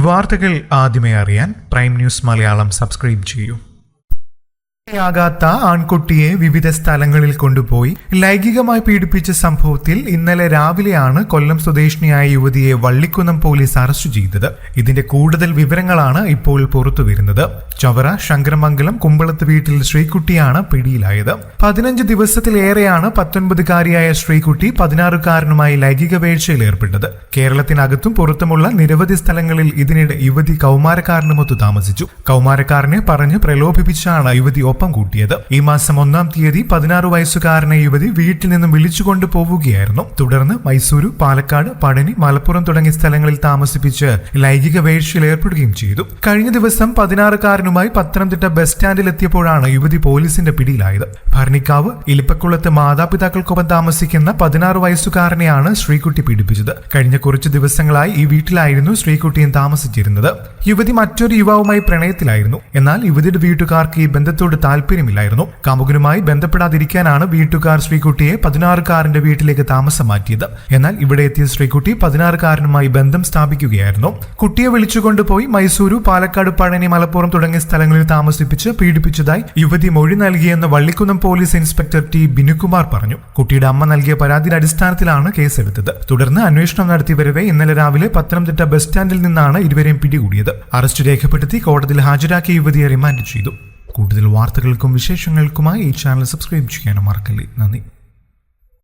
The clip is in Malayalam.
വാർത്തകൾ ആദ്യമേ അറിയാൻ പ്രൈം ന്യൂസ് മലയാളം സബ്സ്ക്രൈബ് ചെയ്യൂ. ാകാത്ത ആൺകുട്ടിയെ വിവിധ സ്ഥലങ്ങളിൽ കൊണ്ടുപോയി ലൈംഗികമായി പീഡിപ്പിച്ച സംഭവത്തിൽ ഇന്നലെ രാവിലെയാണ് കൊല്ലം സ്വദേശിനിയായ യുവതിയെ വള്ളിക്കുന്നം പോലീസ് അറസ്റ്റ് ചെയ്തത്. ഇതിന്റെ കൂടുതൽ വിവരങ്ങളാണ് ഇപ്പോൾ പുറത്തുവരുന്നത്. ചവറ ശങ്കരമംഗലം കുമ്പളത്ത് വീട്ടിൽ ശ്രീകുട്ടിയാണ് പിടിയിലായത്. 15 ദിവസത്തിലേറെയാണ് 19കാരിയായ ശ്രീകുട്ടി 16കാരനുമായി ലൈംഗിക വേഴ്ചയിൽ ഏർപ്പെട്ടത്. കേരളത്തിനകത്തും പുറത്തുമുള്ള നിരവധി സ്ഥലങ്ങളിൽ ഇതിനിടെ യുവതി കൗമാരക്കാരനുമൊത്തു താമസിച്ചു. കൗമാരക്കാരനെ പറഞ്ഞ് പ്രലോഭിപ്പിച്ചാണ് യുവതി ഒപ്പം കൂട്ടിയത്. ഈ മാസം 1-ാം തീയതി 16 വയസ്സുകാരനെ യുവതി വീട്ടിൽ നിന്നും വിളിച്ചുകൊണ്ട് പോവുകയായിരുന്നു. തുടർന്ന് മൈസൂരു, പാലക്കാട്, പഴനി, മലപ്പുറം തുടങ്ങിയ സ്ഥലങ്ങളിൽ താമസിപ്പിച്ച് ലൈംഗിക വേഴ്ചയിൽ ഏർപ്പെടുകയും ചെയ്തു. കഴിഞ്ഞ ദിവസം 16കാരനുമായി പത്തനംതിട്ട ബസ് സ്റ്റാൻഡിൽ എത്തിയപ്പോഴാണ് യുവതി പോലീസിന്റെ പിടിയിലായത്. ഭരണിക്കാവ് ഇലിപ്പക്കുളത്ത് മാതാപിതാക്കൾക്കൊപ്പം താമസിക്കുന്ന 16 വയസ്സുകാരനെയാണ് ശ്രീകുട്ടി പീഡിപ്പിച്ചത്. കഴിഞ്ഞ കുറച്ചു ദിവസങ്ങളായി ഈ വീട്ടിലായിരുന്നു ശ്രീകുട്ടിയും താമസിച്ചിരുന്നത്. യുവതി മറ്റൊരു യുവാവുമായി പ്രണയത്തിലായിരുന്നു. എന്നാൽ യുവതിയുടെ വീട്ടുകാർക്ക് ഈ ബന്ധത്തോട് താല്പര്യമില്ലായിരുന്നു. കാമുകനുമായി ബന്ധപ്പെടാതിരിക്കാനാണ് വീട്ടുകാർ ശ്രീകുട്ടിയെ 16കാരന്റെ വീട്ടിലേക്ക് താമസം മാറ്റിയത്. എന്നാൽ ഇവിടെ എത്തിയ ശ്രീകുട്ടി 16കാരനുമായി ബന്ധം സ്ഥാപിക്കുകയായിരുന്നു. കുട്ടിയെ വിളിച്ചുകൊണ്ടുപോയി മൈസൂരു, പാലക്കാട്, പഴനി, മലപ്പുറം തുടങ്ങിയ സ്ഥലങ്ങളിൽ താമസിപ്പിച്ച് പീഡിപ്പിച്ചതായി യുവതി മൊഴി നൽകിയെന്ന് Vallikkunnam police inspector T Binukumar പറഞ്ഞു. കുട്ടിയുടെ അമ്മ നൽകിയ പരാതിയുടെ അടിസ്ഥാനത്തിലാണ് കേസെടുത്തത്. തുടർന്ന് അന്വേഷണം നടത്തി വരവെ ഇന്നലെ രാവിലെ പത്തനംതിട്ട ബസ് സ്റ്റാൻഡിൽ നിന്നാണ് ഇരുവരെയും പിടികൂടിയത്. അറസ്റ്റ് രേഖപ്പെടുത്തി കോടതിയിൽ ഹാജരാക്കിയ യുവതിയെ റിമാൻഡ് ചെയ്തു. കൂടുതൽ വാർത്തകൾക്കും വിശേഷങ്ങൾക്കുമായി ഈ ചാനൽ സബ്സ്ക്രൈബ് ചെയ്യാനും മറക്കല്ലേ. നന്ദി.